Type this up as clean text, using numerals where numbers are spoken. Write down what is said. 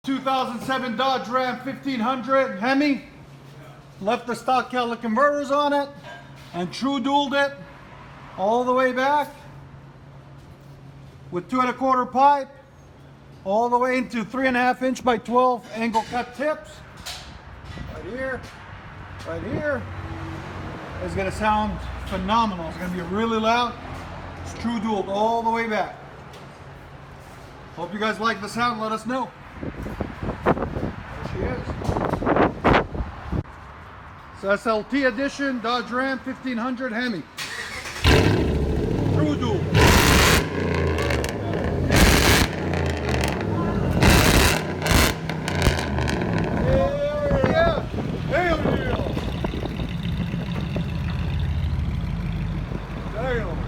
2007 Dodge Ram 1500 HEMI. Left the stock catalytic converters on it and true dualed it all the way back with 2 1/4 pipe all the way into 3.5 inch by 12 angle cut tips. Right here. It's gonna sound phenomenal. It's gonna be really loud. It's true dualed all the way back. Hope you guys like the sound. Let us know. There she is. It's SLT edition Dodge Ram 1500 HEMI. True dual. Hell yeah! Damn!